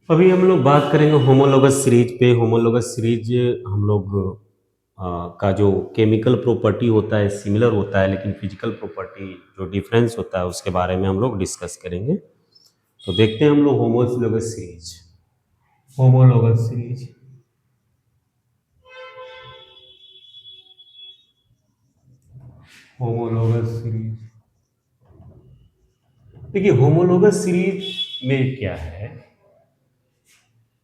अभी हम लोग बात करेंगे होमोलोगस सीरीज पे। होमोलोगस सीरीज हम लोग का जो केमिकल प्रॉपर्टी होता है सिमिलर होता है, लेकिन फिजिकल प्रॉपर्टी जो डिफरेंस होता है उसके बारे में हम लोग डिस्कस करेंगे। तो देखते हैं हम लोग homologous series. Homologous series homologous series देखिए, होमोलोगस सीरीज में क्या है,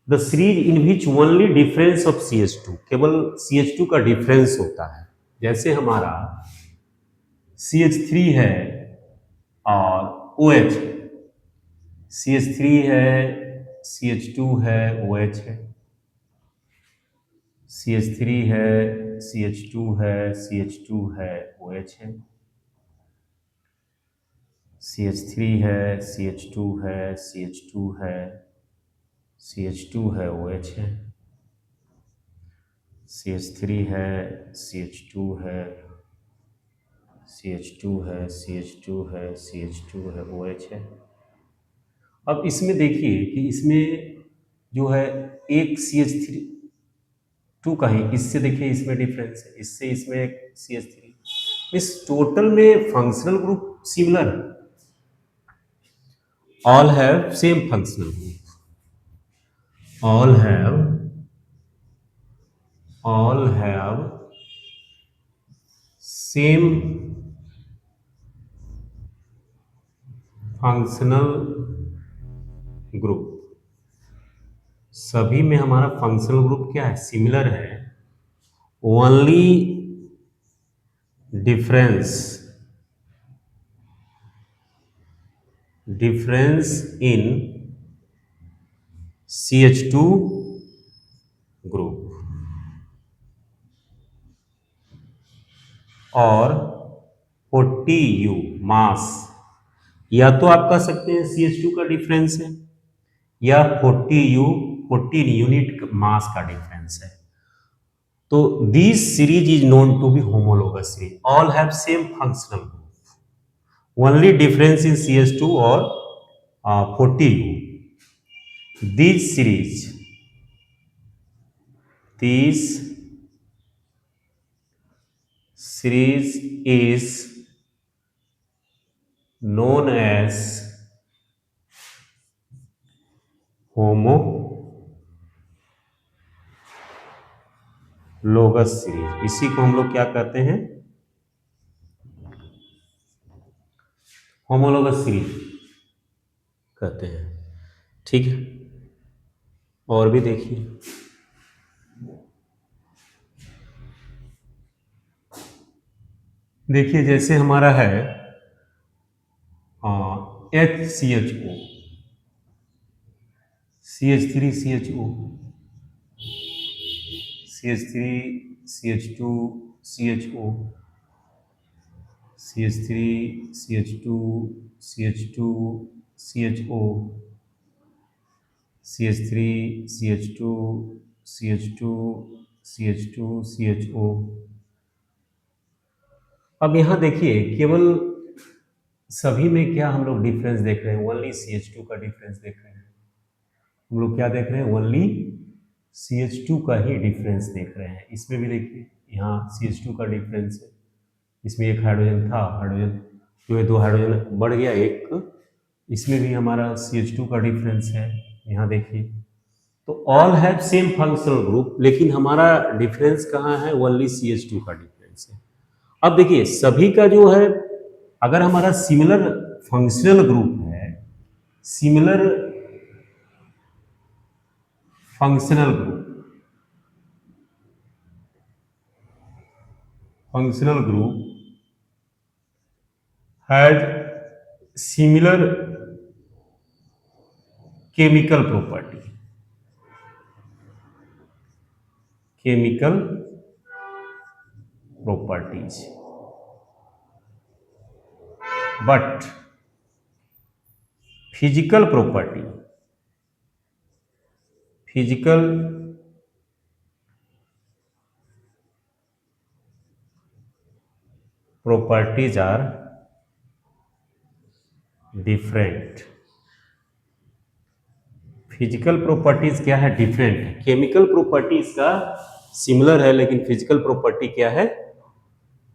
the series in which only difference of CH2, केवल CH2 का डिफरेंस होता है। जैसे हमारा CH3 है और OH है, CH3 है, CH2 है, OH है, CH3 है, CH2 है, CH2 है, OH है, CH3 है, CH2 है, CH2 है, CH2 है, OH है, CH3 है, CH2 है, CH2 है, CH2 है, CH2 है, OH है। अब इसमें देखिए कि इसमें जो है एक CH3 टू का ही, इससे देखिए इसमें डिफरेंस है, इससे इसमें एक CH3, इस टोटल में फंक्शनल ग्रुप सिमिलर है। All have same functional group, all have same functional group. सभी में हमारा फंक्शनल ग्रुप क्या है, सिमिलर है। Only difference difference in CH2 group और 40U मास, या तो आप कह सकते हैं CH2 का डिफरेंस है, या 40U 14 यूनिट मास का डिफरेंस है। तो this series is known to be homologous series, all have same functional group, only difference in CH2 और 40U। This series is known as homologous series. इसी को हम लोग क्या कहते हैं, होमोलोगस सीरीज कहते हैं। ठीक है, और भी देखिए, देखिए जैसे हमारा है HCHO, CH3 CHO, CH3 CH2 CHO, CH3 CH2 CH2 CHO, CH3 CH2 CH2 CH2 CHO। अब यहाँ देखिए केवल सभी में क्या हम लोग डिफरेंस देख रहे हैं, ओनली CH2 का डिफरेंस देख रहे हैं। हम लोग क्या देख रहे हैं, ओनली CH2 का ही डिफरेंस देख रहे हैं। इसमें भी देखिए यहाँ CH2 का डिफरेंस है, इसमें एक हाइड्रोजन था, हाइड्रोजन जो है 2 हाइड्रोजन बढ़ गया एक, इसमें भी हमारा CH2 का डिफरेंस है। यहाँ देखिए तो all have same functional group, लेकिन हमारा डिफरेंस कहाँ है, ओनली CH2 का डिफरेंस है। अब देखिए सभी का जो है, अगर हमारा सिमिलर फंक्शनल ग्रुप है, similar functional group, functional group has similar chemical property, chemical properties, but physical property, physical properties are different, physical properties क्या है, डिफरेंट है। केमिकल प्रॉपर्टी इसका सिमिलर है, लेकिन फिजिकल प्रॉपर्टी क्या है,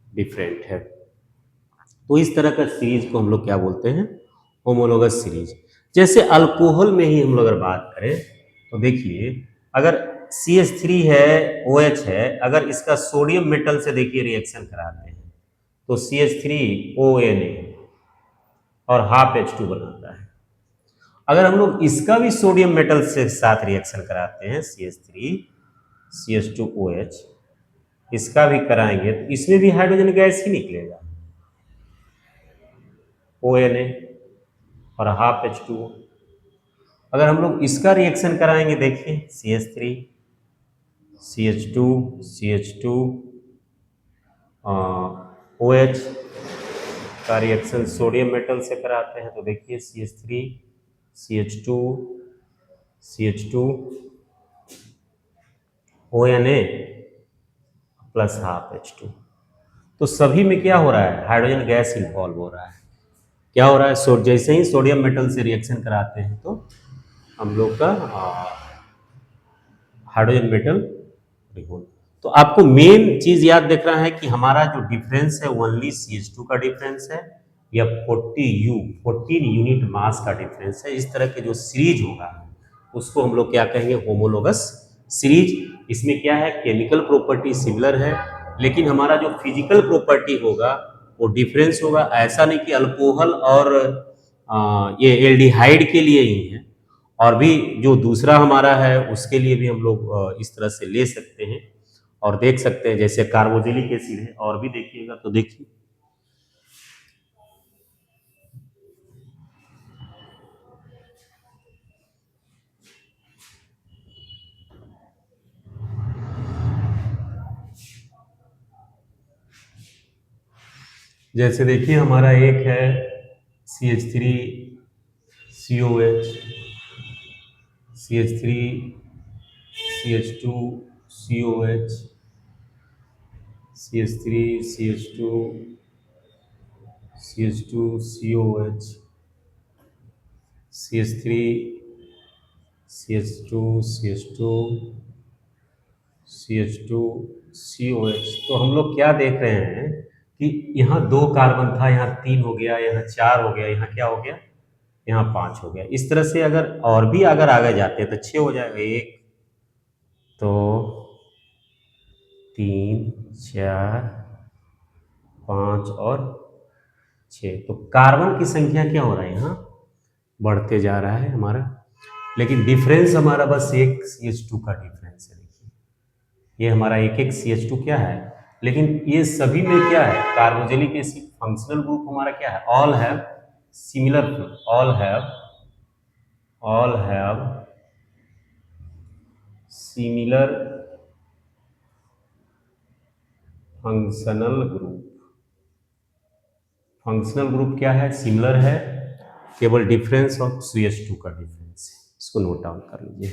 डिफरेंट है। तो इस तरह का सीरीज को हम लोग क्या बोलते हैं, होमोलोगस सीरीज। जैसे अल्कोहल में ही हम लोग अगर बात करें तो देखिए, अगर CH3 है, OH है, अगर इसका सोडियम मेटल से देखिए रिएक्शन कराते हैं तो CH3ONA और हाफ H2 बनाता है। अगर हम लोग इसका भी सोडियम मेटल से साथ रिएक्शन कराते हैं CH3 CH2OH, इसका भी कराएंगे तो इसमें भी हाइड्रोजन गैस ही निकलेगा, ONA और हाफ H2O। अगर हम लोग इसका रिएक्शन कराएंगे, देखिए CH3 CH2 CH2 OH का रिएक्शन सोडियम मेटल से कराते हैं तो देखिए CH3 CH2 CH2 ONA plus half H2। तो सभी में क्या हो रहा है, हाइड्रोजन गैस इन्वॉल्व हो रहा है। क्या हो रहा है, जैसे ही सोडियम मेटल से रिएक्शन कराते हैं तो हम लोग का हाइड्रोजन मेटल रिमूव। तो आपको मेन चीज याद देख रहा है कि हमारा जो डिफरेंस है ओनली CH2 का डिफरेंस है या 14 यूनिट मास का डिफरेंस है। इस तरह के जो सीरीज होगा उसको हम लोग क्या कहेंगे, होमोलोगस सीरीज। इसमें क्या है, केमिकल प्रॉपर्टी सिमिलर है, लेकिन हमारा जो फिजिकल प्रॉपर्टी होगा वो डिफरेंस होगा। ऐसा नहीं कि अल्कोहल और ये एल्डिहाइड के लिए ही है, और भी जो दूसरा हमारा है उसके लिए भी हम लोग इस तरह से ले सकते हैं और देख सकते हैं। जैसे कार्बोक्सिलिक एसिड है, और भी देखिएगा तो देखिए, जैसे देखिए हमारा एक है CH3COH, CH3CH2COH, CH3CH2CH2COH, CH3CH2CH2 CH2COH। तो हम लोग क्या देख रहे हैं कि यहाँ 2 कार्बन था, यहाँ 3 हो गया, यहाँ 4 हो गया, यहाँ क्या हो गया, यहाँ 5 हो गया। इस तरह से अगर और भी अगर आगे जाते हैं तो 6 हो जाएगा, 1 2 3 4 5 और 6। तो कार्बन की संख्या क्या हो रहा है, यहाँ बढ़ते जा रहा है हमारा, लेकिन डिफरेंस हमारा बस एक CH2 का डिफरेंस है। देखिए ये हमारा एक एक CH2 क्या है, लेकिन ये सभी में क्या है, कार्बोक्सिलिक एसिड फंक्शनल ग्रुप हमारा क्या है, all have similar, all have similar functional group. Functional group क्या है, सिमिलर है, केवल डिफरेंस ऑफ CH2 का डिफरेंस है। इसको नोट डाउन कर लीजिए।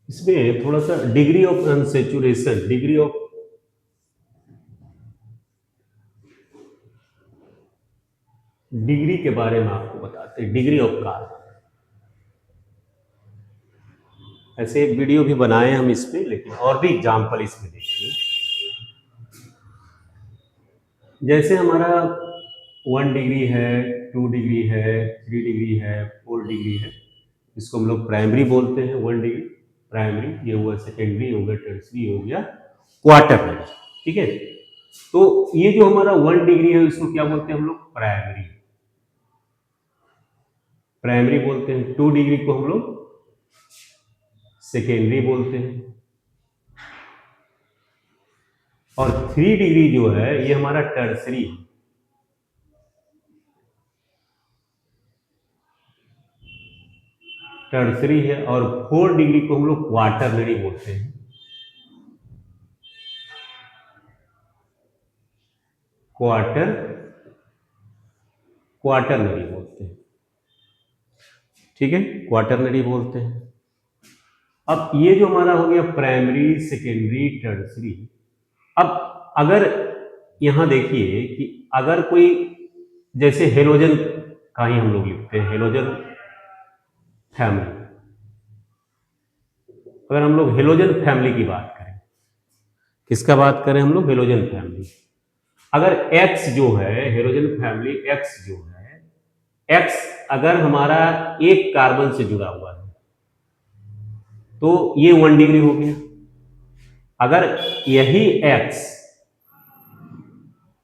इसमें थोड़ा सा डिग्री ऑफ अनसेचुरेशन, डिग्री के बारे में आपको बताते हैं, डिग्री ऑफ कार्बन। ऐसे एक वीडियो भी बनाए हम इस पे, लेकिन और भी एग्जाम्पल इसमें देखिए। जैसे हमारा 1 डिग्री है, 2 डिग्री है, 3 डिग्री है, 4 डिग्री है, इसको हम लोग प्राइमरी बोलते हैं। 1 डिग्री प्राइमरी, ये हुआ सेकेंडरी, हो गया टर्सरी, हो गया क्वार्टरनरी। ठीक है, तो ये जो हमारा 1 डिग्री है इसको क्या बोलते हैं हम लोग, प्राइमरी, प्राइमरी बोलते हैं। 2 डिग्री को हम लोग सेकेंडरी बोलते हैं, और 3 डिग्री जो है ये हमारा टर्सरी, टर्सरी है, और 4 डिग्री को हम लोग क्वार्टरनरी बोलते हैं। क्वार्टरनरी बोलते हैं। ठीक है, क्वार्टरनरी बोलते हैं। अब ये जो हमारा हो गया प्राइमरी, सेकेंडरी, टर्सरी। अब अगर यहां देखिए कि अगर कोई जैसे हेलोजन का ही हम लोग लिखते हैं, हेलोजन फैमिली। अगर हम लोग हेलोजन फैमिली की बात करें, किसका बात करें हम लोग? Halogen family. अगर एक्स जो है, हेलोजन फैमिली एक्स जो है, एक्स अगर हमारा एक कार्बन से जुड़ा हुआ है तो ये 1 डिग्री हो गया। अगर यही एक्स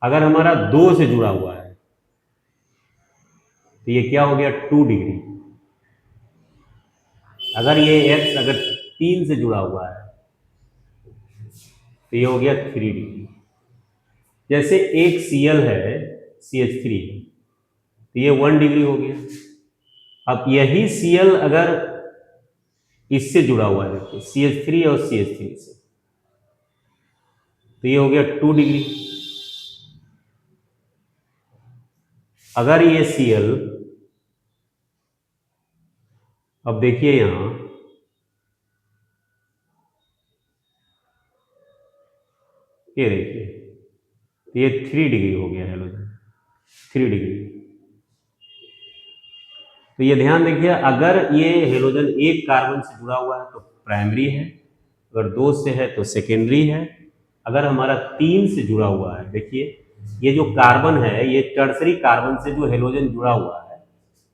अगर हमारा 2 से जुड़ा हुआ है तो ये क्या हो गया? 2 डिग्री। अगर ये एक्स अगर 3 से जुड़ा हुआ है तो ये हो गया 3 डिग्री। जैसे एक Cl है, CH3, तो ये 1 डिग्री हो गया। अब यही Cl अगर इससे जुड़ा हुआ है, देखिए CH3 और CH3 से, तो ये हो गया 2 डिग्री। अगर ये Cl, अब देखिए यहां, ये देखिए, तो ये 3 डिग्री हो गया हेलोजन, 3 डिग्री। तो ये ध्यान देखिए, अगर ये हेलोजन एक कार्बन से जुड़ा हुआ है तो प्राइमरी है, अगर 2 से है तो सेकेंडरी है, अगर हमारा 3 से जुड़ा हुआ है, देखिए ये जो कार्बन है, ये टर्सरी कार्बन से जो हेलोजन जुड़ा हुआ है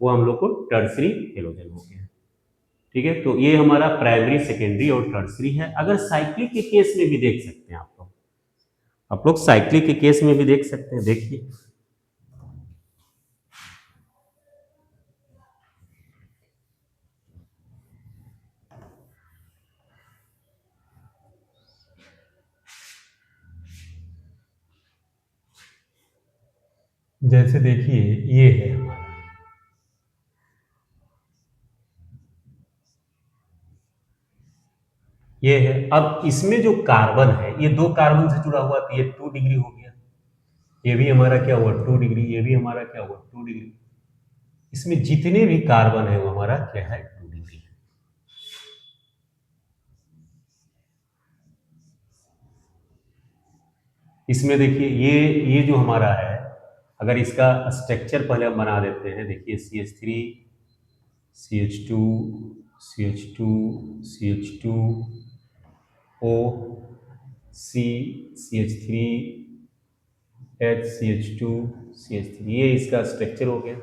वो हम लोग को टर्सरी हेलोजन हो गया। ठीक है, तो ये हमारा प्राइमरी, सेकेंडरी और टर्सरी है। अगर साइक्लिक के केस में भी देख सकते हैं आप लोग साइक्लिक के केस में भी देख सकते हैं। देखिए जैसे देखिए ये है हमारा, ये है। अब इसमें जो कार्बन है, ये 2 कार्बन से जुड़ा हुआ, तो ये 2 डिग्री हो गया। ये भी हमारा क्या हुआ? 2 डिग्री। ये भी हमारा क्या हुआ? 2 डिग्री। इसमें जितने भी कार्बन है वो हमारा क्या है? 2 डिग्री है। इसमें देखिए ये जो हमारा है, अगर इसका स्ट्रक्चर पहले हम बना देते हैं, देखिए CH3, CH2, CH2, CH2, O, C, CH3, H, CH2, CH3, ये इसका स्ट्रक्चर हो गया।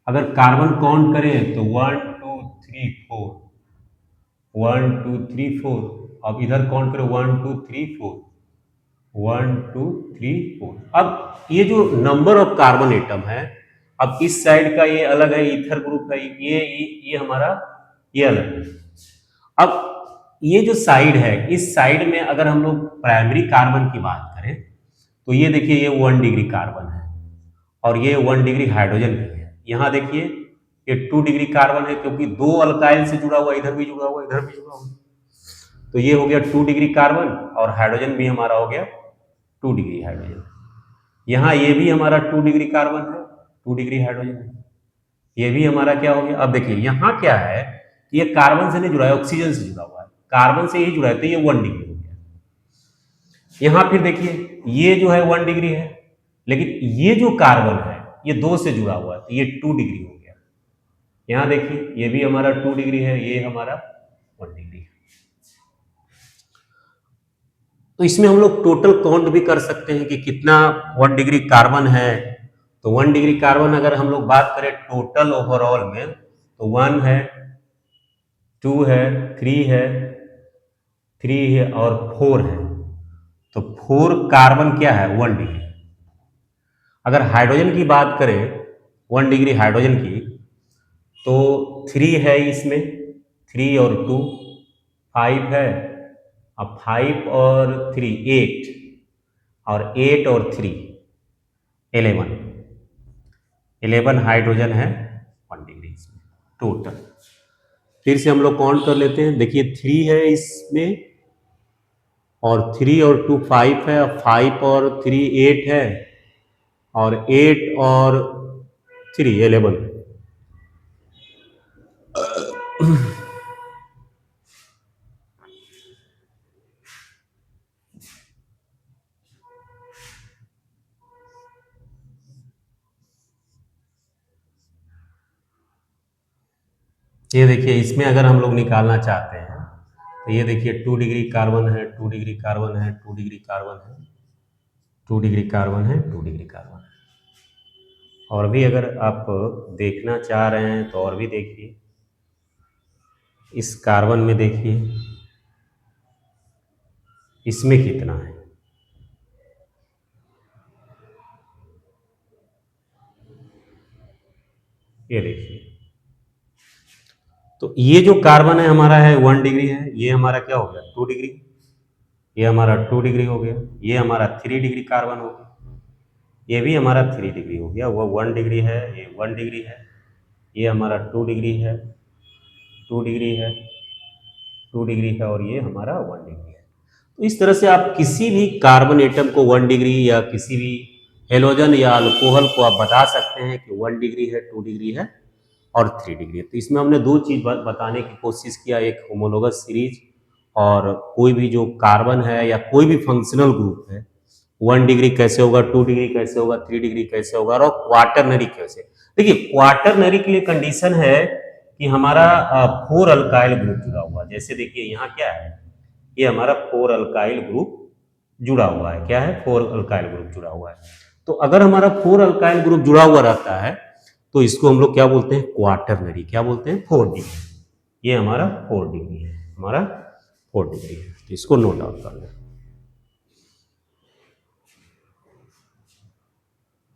अगर कार्बन काउंट करें तो 1 2 3 4, 1 2 3 4। अब इधर काउंट करें 1 2 3 4, 1 2 3 4। अब ये जो नंबर ऑफ कार्बन एटम है, अब इस साइड का ये अलग है, ईथर ग्रुप है, ये हमारा ये अलग है। अब ये जो साइड है, इस साइड में अगर हम लोग प्राइमरी कार्बन की बात करें तो ये देखिए ये 1 डिग्री कार्बन है और ये 1 डिग्री हाइड्रोजन भी है। यहां देखिए ये 2 डिग्री कार्बन है, क्योंकि 2 अल्काइल से जुड़ा हुआ, इधर भी जुड़ा हुआ, इधर भी जुड़ा हुआ, तो ये हो गया 2 डिग्री कार्बन और हाइड्रोजन भी हमारा हो गया 2 डिग्री हाइड्रोजन। यहां ये भी हमारा 2 डिग्री कार्बन है, 2 डिग्री हाइड्रोजन है। ये भी हमारा क्या हो गया? अब देखिए यहां क्या है कि ये कार्बन से नहीं जुड़ा है, ऑक्सीजन से जुड़ा हुआ है। कार्बन से ही जुड़ा है तो ये 1 डिग्री हो गया। यहां फिर देखिए ये जो है 1 डिग्री है, लेकिन ये जो कार्बन है ये 2 से जुड़ा हुआ है तो ये 2 डिग्री हो गया। यहां देखिए ये भी हमारा 2 डिग्री है, ये हमारा 1 डिग्री है। तो इसमें हम लोग टोटल काउंट भी कर सकते हैं कि कितना 1 डिग्री कार्बन है। तो 1 डिग्री कार्बन अगर हम लोग बात करें टोटल ओवरऑल में, तो 1 है, 2 है, 3 है, 3 है और 4 है। तो 4 कार्बन क्या है? 1 डिग्री। अगर हाइड्रोजन की बात करें, 1 डिग्री हाइड्रोजन की, तो 3 है इसमें, 3 और 2 5 है। अब 5 और 3 8, और 8 और 3 11, 11 हाइड्रोजन है 1 डिग्री इसमें टोटल। फिर से हम लोग काउंट कर लेते हैं। देखिए 3 है इसमें और 3 और 2 5 है, 5 और 3 8 है और 8 और 3 11। ये देखिए इसमें अगर हम लोग निकालना चाहते हैं तो ये देखिए 2 डिग्री कार्बन है, 2 डिग्री कार्बन है, 2 डिग्री कार्बन है, 2 डिग्री कार्बन है, 2 डिग्री कार्बन है। और भी अगर आप देखना चाह रहे हैं तो और भी देखिए, इस कार्बन में देखिए इसमें कितना है। ये देखिए, तो ये जो कार्बन है हमारा है 1 डिग्री है, ये हमारा क्या हो गया 2 डिग्री, ये हमारा 2 डिग्री हो गया, ये हमारा 3 डिग्री कार्बन हो गया, ये भी हमारा 3 डिग्री हो गया, वो 1 डिग्री है, ये 1 डिग्री है, ये हमारा 2 डिग्री है, 2 डिग्री है, 2 डिग्री है, और ये हमारा 1 डिग्री है। तो इस तरह से आप किसी भी कार्बन एटम को 1 डिग्री या किसी भी हेलोजन या अल्कोहल को आप बता सकते हैं कि 1 डिग्री है, 2 डिग्री है और 3 डिग्री है। तो इसमें हमने दो चीज़ बताने की कोशिश किया, एक होमोलोगस सीरीज और कोई भी जो कार्बन है या कोई भी फंक्शनल ग्रुप है 1 डिग्री कैसे होगा, 2 डिग्री कैसे होगा, 3 डिग्री कैसे होगा और क्वाटरनरी कैसे। देखिए क्वाटरनरी के लिए कंडीशन है कि हमारा 4 अल्काइल ग्रुप जुड़ा हुआ है। जैसे देखिए यहाँ क्या है, ये हमारा 4 अल्काइल ग्रुप जुड़ा हुआ है। क्या है, 4 अल्काइल ग्रुप जुड़ा हुआ है। तो अगर हमारा 4 अल्काइल ग्रुप जुड़ा हुआ रहता है तो इसको हम लोग क्या बोलते हैं, क्वाटरनरी। क्या बोलते हैं, 4 डिग्री। ये हमारा 4 डिग्री है, हमारा 4 डिग्री है। तो इसको नोट डाउन कर लें।